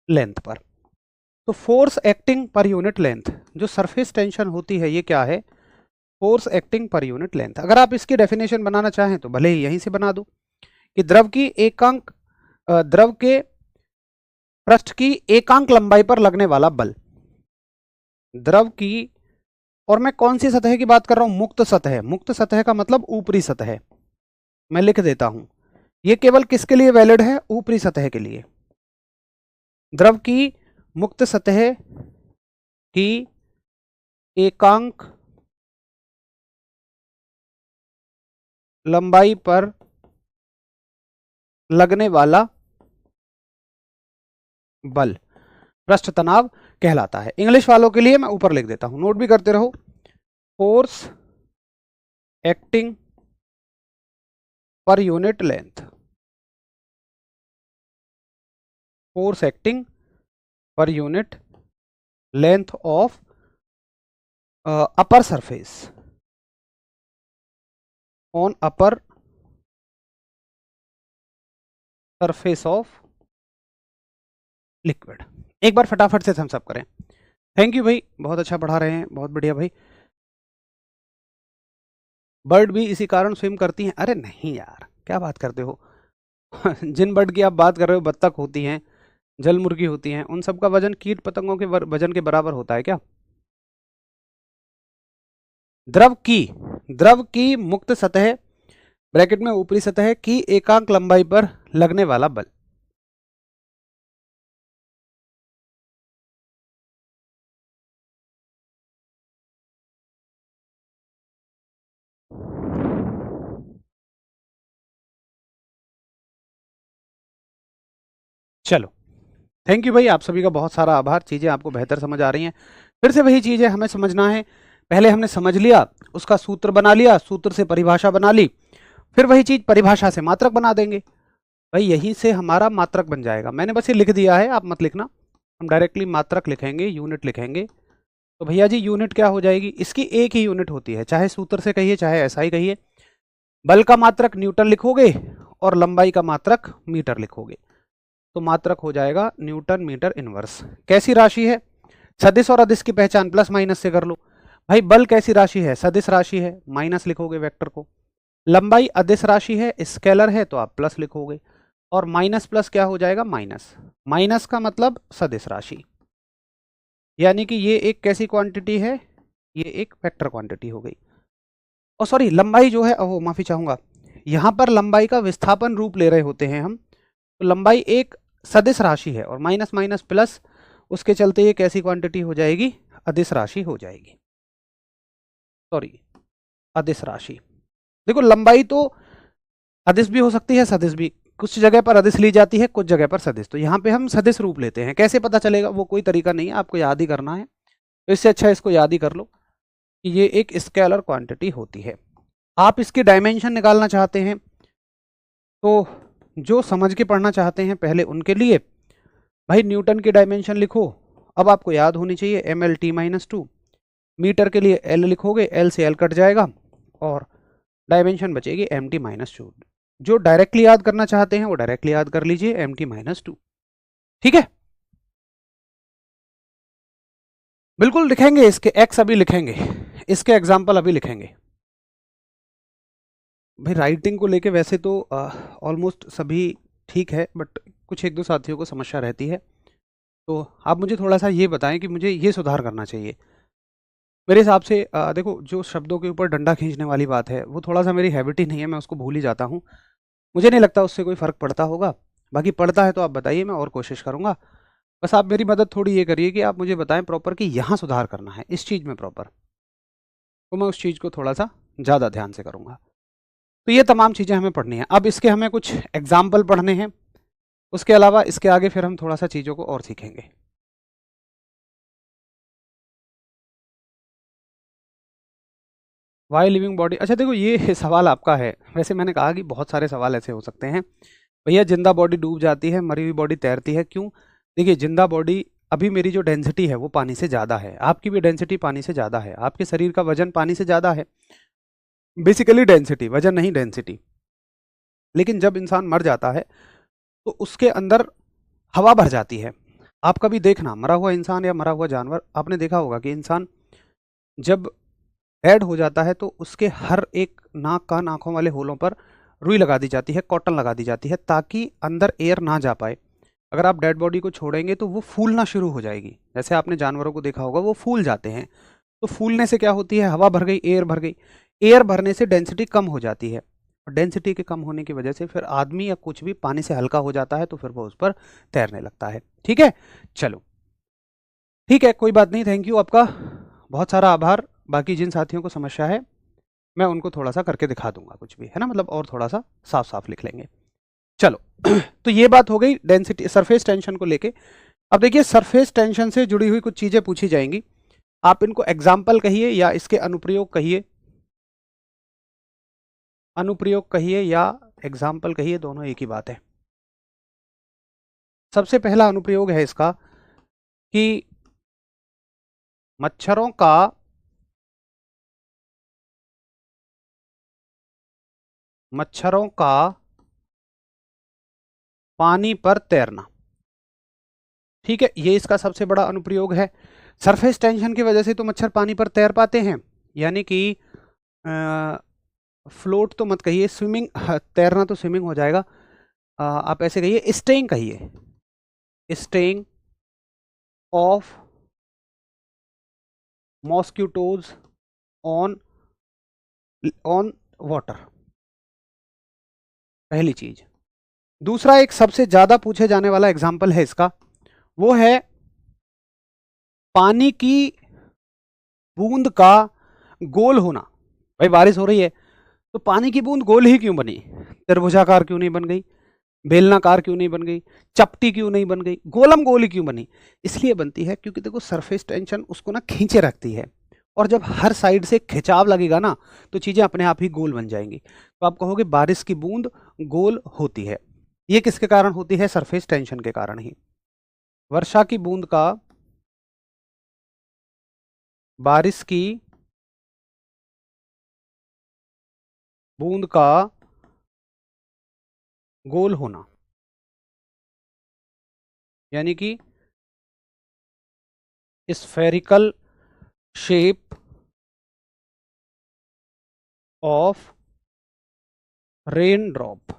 लेंथ पर। तो force acting per unit length, जो सरफेस टेंशन होती है, ये क्या है? Force acting per unit length. अगर आप इसकी डेफिनेशन बनाना चाहें तो भले ही यहीं से बना दो कि द्रव की एकांक, द्रव के पृष्ठ की एकांक लंबाई पर लगने वाला बल। द्रव की, और मैं कौन सी सतह की बात कर रहा हूं? मुक्त सतह। मुक्त सतह का मतलब ऊपरी सतह। मैं लिख देता हूं, यह केवल किसके लिए वैलिड है? ऊपरी सतह के लिए। द्रव की मुक्त सतह की एकांक लंबाई पर लगने वाला बल पृष्ठ तनाव कहलाता है। इंग्लिश वालों के लिए मैं ऊपर लिख देता हूं, नोट भी करते रहो। Force acting per unit length. Force acting per unit length of upper surface on upper surface of liquid। एक बार फटाफट से थम्स अप करें। थैंक यू भाई, बहुत अच्छा पढ़ा रहे हैं, बहुत बढ़िया भाई। बर्ड भी इसी कारण स्विम करती हैं? अरे नहीं यार, क्या बात करते हो। जिन बर्ड की आप बात कर रहे हो, बत्तख होती हैं, जल मुर्गी होती हैं, उन सब का वजन कीट पतंगों के वजन के बराबर होता है क्या? द्रव की मुक्त सतह ब्रैकेट में ऊपरी सतह की एकांक लंबाई पर लगने वाला बल। चलो, थैंक यू भाई, आप सभी का बहुत सारा आभार। चीजें आपको बेहतर समझ आ रही हैं। फिर से वही चीजें हमें समझना है। पहले हमने समझ लिया, उसका सूत्र बना लिया, सूत्र से परिभाषा बना ली, फिर वही चीज परिभाषा से मात्रक बना देंगे। भाई यहीं से हमारा मात्रक बन जाएगा। मैंने बस ये लिख दिया है, आप मत लिखना, हम डायरेक्टली मात्रक लिखेंगे, यूनिट लिखेंगे। तो भैया जी यूनिट क्या हो जाएगी? इसकी एक ही यूनिट होती है, चाहे सूत्र से कहिए चाहे ऐसा ही कहिए। बल का मात्रक न्यूटन लिखोगे और लंबाई का मात्रक मीटर लिखोगे, तो मात्रक हो जाएगा न्यूटन मीटर इनवर्स। कैसी राशि है? सदिश और अदिश की पहचान प्लस माइनस से कर लो। भाई बल कैसी राशि है? सदिश राशि है, माइनस लिखोगे वेक्टर को। लंबाई अदिश राशि है, स्केलर है, तो आप प्लस लिखोगे। और माइनस प्लस क्या हो जाएगा? माइनस। माइनस का मतलब सदिश राशि, यानी कि ये एक कैसी क्वांटिटी है? ये एक वेक्टर क्वांटिटी हो गई। और सॉरी, लंबाई जो है, ओह माफी चाहूंगा, यहां पर लंबाई का विस्थापन रूप ले रहे होते हैं हम। तो लंबाई एक सदिश राशि है और माइनस माइनस प्लस, उसके चलते ये कैसी क्वांटिटी हो जाएगी? अदिश राशि हो जाएगी। सॉरी, अदिश राशि। देखो लंबाई तो अदिश भी हो सकती है, सदिश भी। कुछ जगह पर अदिश ली जाती है, कुछ जगह पर सदिश। तो यहाँ पे हम सदिश रूप लेते हैं। कैसे पता चलेगा? वो कोई तरीका नहीं है, आपको याद ही करना है। तो इससे अच्छा इसको याद ही कर लो कि ये एक स्केलर क्वांटिटी होती है। आप इसकी डायमेंशन निकालना चाहते हैं, तो जो समझ के पढ़ना चाहते हैं पहले उनके लिए भाई न्यूटन की डायमेंशन लिखो। अब आपको याद होनी चाहिए mL/t-2। मीटर के लिए L लिखोगे, L से L कट जाएगा और डायमेंशन बचेगी mt-2। जो डायरेक्टली याद करना चाहते हैं वो डायरेक्टली याद कर लीजिए mt-2। ठीक है, बिल्कुल लिखेंगे इसके x अभी लिखेंगे, इसके एग्जाम्पल अभी लिखेंगे। भाई राइटिंग को लेके वैसे तो ऑलमोस्ट सभी ठीक है, बट कुछ एक दो साथियों को समस्या रहती है। तो आप मुझे थोड़ा सा ये बताएं कि मुझे ये सुधार करना चाहिए। मेरे हिसाब से देखो, जो शब्दों के ऊपर डंडा खींचने वाली बात है वो थोड़ा सा मेरी हैबिट ही नहीं है, मैं उसको भूल ही जाता हूँ। मुझे नहीं लगता उससे कोई फ़र्क पड़ता होगा। बाकी पड़ता है तो आप बताइए, मैं और कोशिश करूँगा। बस आप मेरी मदद थोड़ी ये करिए कि आप मुझे बताएं प्रॉपर कि यहाँ सुधार करना है इस चीज़ में प्रॉपर, तो मैं उस चीज़ को थोड़ा सा ज़्यादा ध्यान से करूँगा। तो ये तमाम चीज़ें हमें पढ़नी है। अब इसके हमें कुछ एग्जाम्पल पढ़ने हैं, उसके अलावा इसके आगे फिर हम थोड़ा सा चीज़ों को और सीखेंगे। वाई लिविंग बॉडी, अच्छा देखो ये सवाल आपका है। वैसे मैंने कहा कि बहुत सारे सवाल ऐसे हो सकते हैं। भैया जिंदा बॉडी डूब जाती है, मरी हुई बॉडी तैरती है, क्यों? देखिए जिंदा बॉडी, अभी मेरी जो डेंसिटी है वो पानी से ज़्यादा है, आपकी भी डेंसिटी पानी से ज़्यादा है, आपके शरीर का वजन पानी से ज़्यादा है। बेसिकली डेंसिटी, वजन नहीं डेंसिटी। लेकिन जब इंसान मर जाता है तो उसके अंदर हवा भर जाती है। आप कभी देखना, मरा हुआ इंसान या मरा हुआ जानवर, आपने देखा होगा कि इंसान जब डेड हो जाता है तो उसके हर एक नाक कान आंखों वाले होलों पर रुई लगा दी जाती है, कॉटन लगा दी जाती है, ताकि अंदर एयर ना जा पाए। अगर आप डेड बॉडी को छोड़ेंगे तो वो फूलना शुरू हो जाएगी। जैसे आपने जानवरों को देखा होगा, वो फूल जाते हैं। तो फूलने से क्या होती है, हवा भर गई, एयर भर गई। एयर भरने से डेंसिटी कम हो जाती है, और डेंसिटी के कम होने की वजह से फिर आदमी या कुछ भी पानी से हल्का हो जाता है, तो फिर वो उस पर तैरने लगता है। ठीक है, चलो ठीक है, कोई बात नहीं, थैंक यू आपका, बहुत सारा आभार। बाकी जिन साथियों को समस्या है मैं उनको थोड़ा सा करके दिखा दूंगा, कुछ भी है ना, मतलब और थोड़ा सा साफ साफ लिख लेंगे। चलो तो ये बात हो गई डेंसिटी सरफेस टेंशन को लेके। अब देखिए, सरफेस टेंशन से जुड़ी हुई कुछ चीजें पूछी जाएंगी। आप इनको एग्जाम्पल कहिए या इसके अनुप्रयोग कहिए, अनुप्रयोग कहिए या एग्जाम्पल कहिए, दोनों एक ही बात है। सबसे पहला अनुप्रयोग है इसका कि मच्छरों का पानी पर तैरना। ठीक है, ये इसका सबसे बड़ा अनुप्रयोग है। सरफेस टेंशन की वजह से तो मच्छर पानी पर तैर पाते हैं, यानी कि फ्लोट तो मत कहिए, स्विमिंग, तैरना तो स्विमिंग हो जाएगा। आप ऐसे कहिए, स्टेइंग कहिए, staying of mosquitoes on on water, पहली चीज। दूसरा, एक सबसे ज्यादा पूछे जाने वाला एग्जाम्पल है इसका, वो है पानी की बूंद का गोल होना। भाई बारिश हो रही है, तो पानी की बूंद गोल ही क्यों बनी, त्रिभुजाकार क्यों नहीं बन गई, बेलनाकार क्यों नहीं बन गई, चपटी क्यों नहीं बन गई, गोलम गोल ही क्यों बनी? इसलिए बनती है क्योंकि देखो, सरफेस टेंशन उसको ना खींचे रखती है, और जब हर साइड से खिंचाव लगेगा ना, तो चीजें अपने आप ही गोल बन जाएंगी। तो आप कहोगे बारिश की बूंद गोल होती है, ये किसके कारण होती है? सरफेस टेंशन के कारण ही। वर्षा की बूंद का बारिश की बूंद का गोल होना, यानी कि spherical shape of rain drop.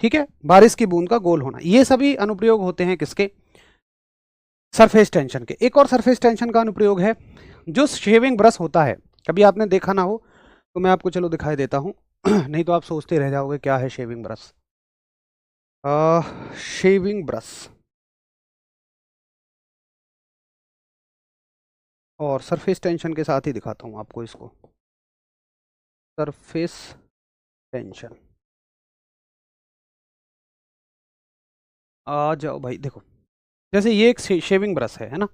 ठीक है, बारिश की बूंद का गोल होना, ये सभी अनुप्रयोग होते हैं किसके? सरफेस टेंशन के। एक और सरफेस टेंशन का अनुप्रयोग है, जो शेविंग ब्रश होता है। कभी आपने देखा ना हो तो मैं आपको चलो दिखाई देता हूं नहीं तो आप सोचते रह जाओगे क्या है शेविंग ब्रश। शेविंग ब्रश और सरफेस टेंशन के साथ ही दिखाता हूं आपको इसको। सरफेस टेंशन, आ जाओ भाई, देखो जैसे ये एक शेविंग ब्रश है ना।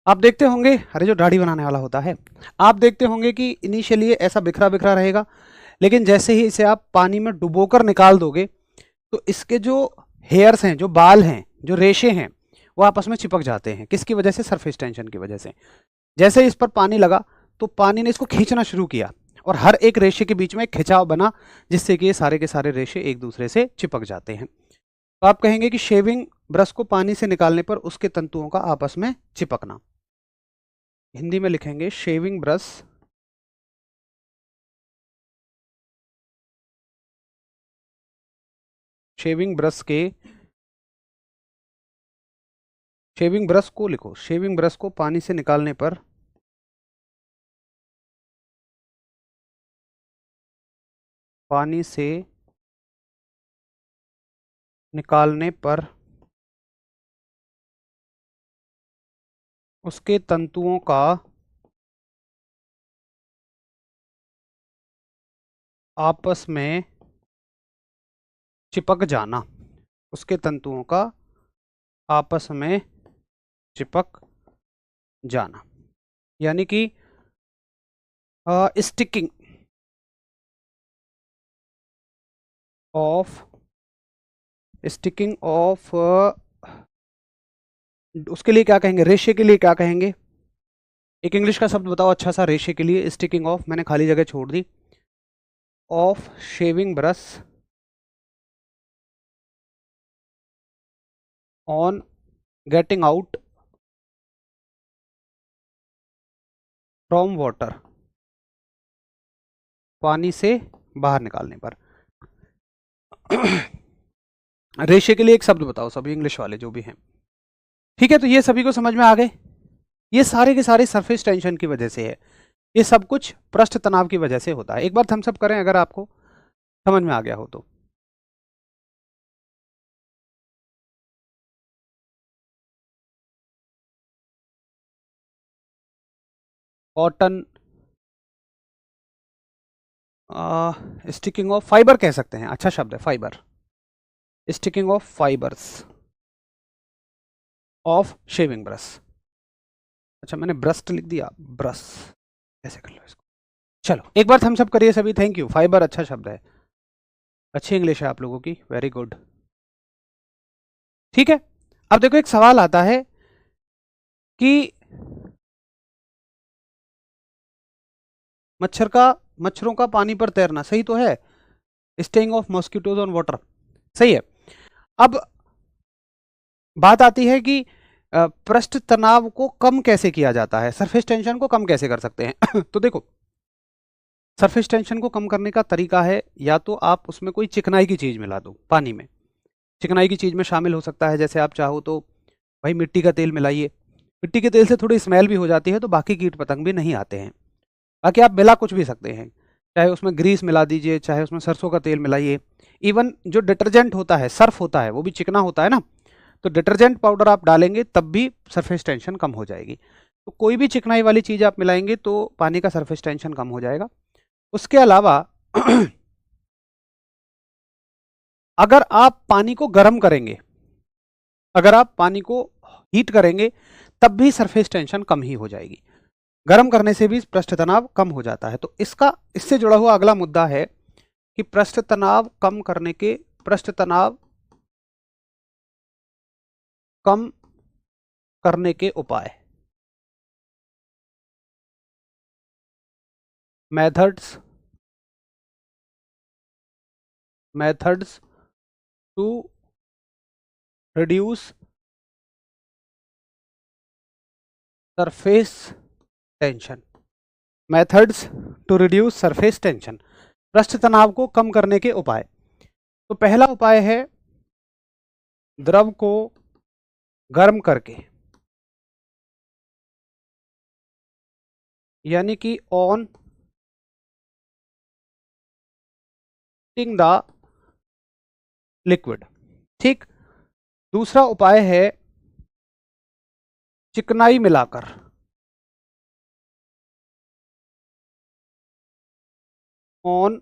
आप देखते होंगे, अरे जो दाढ़ी बनाने वाला होता है, आप देखते होंगे कि इनिशियली ऐसा बिखरा बिखरा रहेगा, लेकिन जैसे ही इसे आप पानी में डुबोकर निकाल दोगे, तो इसके जो हेयर्स हैं, जो बाल हैं, जो रेशे हैं, वो आपस में चिपक जाते हैं। किसकी वजह से? सरफेस टेंशन की वजह से। जैसे ही इस पर पानी लगा, तो पानी ने इसको खींचना शुरू किया, और हर एक रेशे के बीच में एक खिंचाव बना, जिससे कि ये सारे के सारे रेशे एक दूसरे से चिपक जाते हैं। तो आप कहेंगे कि शेविंग ब्रश को पानी से निकालने पर उसके तंतुओं का आपस में चिपकना। हिंदी में लिखेंगे शेविंग ब्रश शेविंग ब्रश के शेविंग ब्रश को लिखो, शेविंग ब्रश को पानी से निकालने पर पानी से निकालने पर उसके तंतुओं का आपस में चिपक जाना, उसके तंतुओं का आपस में चिपक जाना, यानी कि स्टिकिंग ऑफ स्टिकिंग ऑफ, उसके लिए क्या कहेंगे? रेशे के लिए क्या कहेंगे? एक इंग्लिश का शब्द बताओ अच्छा सा रेशे के लिए। स्टिकिंग ऑफ, मैंने खाली जगह छोड़ दी, of shaving brush on getting out from water, पानी से बाहर निकालने पर रेशे के लिए एक शब्द बताओ सभी इंग्लिश वाले जो भी हैं। ठीक है, तो ये सभी को समझ में आ गए। ये सारे के सारे सरफेस टेंशन की वजह से है, ये सब कुछ पृष्ठ तनाव की वजह से होता है। एक बार थम्स अप करें अगर आपको समझ में आ गया हो तो। कॉटन स्टिकिंग ऑफ फाइबर कह सकते हैं, अच्छा शब्द है fibre. Sticking of fibres of shaving brush. अच्छा मैंने ब्रस्ट लिख दिया, ब्रश कैसे कर लो इसको। चलो एक बार थम्स अप करिए सभी, थैंक यू। फाइबर अच्छा शब्द है, अच्छी इंग्लिश है आप लोगों की, वेरी गुड। ठीक है, अब देखो एक सवाल आता है कि मच्छरों का पानी पर तैरना सही तो है, staying of mosquitoes on water, सही है। अब बात आती है कि पृष्ठ तनाव को कम कैसे किया जाता है, सरफेस टेंशन को कम कैसे कर सकते हैं। तो देखो सरफेस टेंशन को कम करने का तरीका है, या तो आप उसमें कोई चिकनाई की चीज़ मिला दो पानी में। चिकनाई की चीज़ में शामिल हो सकता है, जैसे आप चाहो तो भाई मिट्टी का तेल मिलाइए, मिट्टी के तेल से थोड़ी स्मेल भी हो जाती है तो बाकी कीट पतंग भी नहीं आते हैं। बाकी आप मिला कुछ भी सकते हैं, चाहे उसमें ग्रीस मिला दीजिए, चाहे उसमें सरसों का तेल मिलाइए। इवन जो डिटर्जेंट होता है, सर्फ होता है, वो भी चिकना होता है ना, तो डिटर्जेंट पाउडर आप डालेंगे तब भी सरफेस टेंशन कम हो जाएगी। तो कोई भी चिकनाई वाली चीज़ आप मिलाएंगे तो पानी का सरफेस टेंशन कम हो जाएगा। उसके अलावा अगर आप पानी को गर्म करेंगे, अगर आप पानी को हीट करेंगे तब भी सरफेस टेंशन कम ही हो जाएगी। गर्म करने से भी पृष्ठ तनाव कम हो जाता है। तो इससे जुड़ा हुआ अगला मुद्दा है कि पृष्ठ तनाव कम करने के, पृष्ठ तनाव कम करने के उपाय, methods to reduce surface tension, methods to reduce surface tension, पृष्ठ तनाव को कम करने के उपाय। तो पहला उपाय है द्रव को गर्म करके, यानी कि ऑन हीटिंग द लिक्विड। ठीक, दूसरा उपाय है चिकनाई मिलाकर, on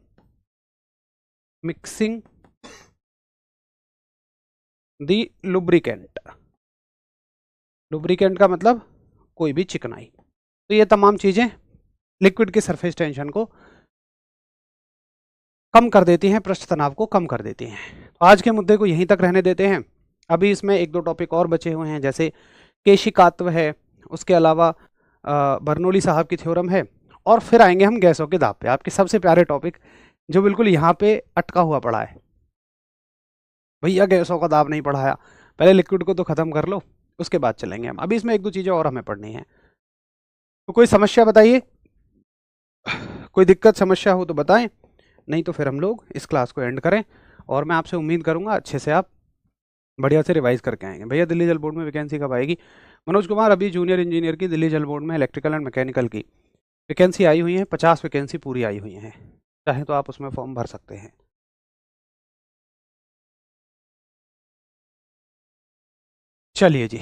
mixing the lubricant. Lubricant का मतलब कोई भी चिकनाई। तो ये तमाम चीजें लिक्विड के सरफेस टेंशन को कम कर देती हैं, पृष्ठ तनाव को कम कर देती हैं। तो आज के मुद्दे को यहीं तक रहने देते हैं। अभी इसमें एक दो टॉपिक और बचे हुए हैं, जैसे केशिकात्व है, उसके अलावा बर्नौली साहब की थ्योरम है, और फिर आएंगे हम गैसों के दाब पे, आपके सबसे प्यारे टॉपिक जो बिल्कुल यहाँ पे अटका हुआ पड़ा है। भैया गैसों का दाब नहीं पढ़ाया, पहले लिक्विड को तो ख़त्म कर लो, उसके बाद चलेंगे हम। अभी इसमें एक दो चीज़ें और हमें पढ़नी है। तो कोई समस्या बताइए, कोई दिक्कत समस्या हो तो बताएं, नहीं तो फिर हम लोग इस क्लास को एंड करें। और मैं आपसे उम्मीद करूंगा अच्छे से आप बढ़िया से रिवाइज करके आएंगे। भैया दिल्ली जल बोर्ड में वैकेंसी कब आएगी? मनोज कुमार, अभी जूनियर इंजीनियर की दिल्ली जल बोर्ड में इलेक्ट्रिकल एंड मैकेनिकल की वैकेंसी आई हुई है, 50 वैकेंसी पूरी आई हुई हैं, चाहे तो आप उसमें फॉर्म भर सकते हैं। चलिए जी,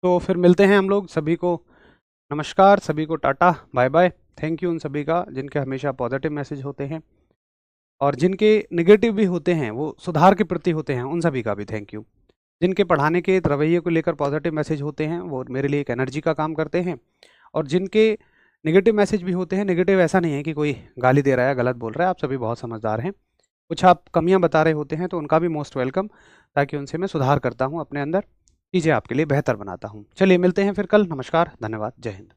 तो फिर मिलते हैं हम लोग। सभी को नमस्कार, सभी को tata bye bye. Thank you उन सभी का जिनके हमेशा पॉजिटिव मैसेज होते हैं, और जिनके नेगेटिव भी होते हैं, वो सुधार के प्रति होते हैं, उन सभी का भी थैंक यू। जिनके पढ़ाने के रवैये को लेकर पॉजिटिव मैसेज होते हैं, वो मेरे लिए एक एनर्जी का काम करते हैं। और जिनके नेगेटिव मैसेज भी होते हैं, नेगेटिव ऐसा नहीं है कि कोई गाली दे रहा है, गलत बोल रहा है, आप सभी बहुत समझदार हैं, कुछ आप कमियां बता रहे होते हैं तो उनका भी मोस्ट वेलकम, ताकि उनसे मैं सुधार करता हूं अपने अंदर, चीज़ें आपके लिए बेहतर बनाता हूं। चलिए मिलते हैं फिर कल। नमस्कार, धन्यवाद, जय हिंद।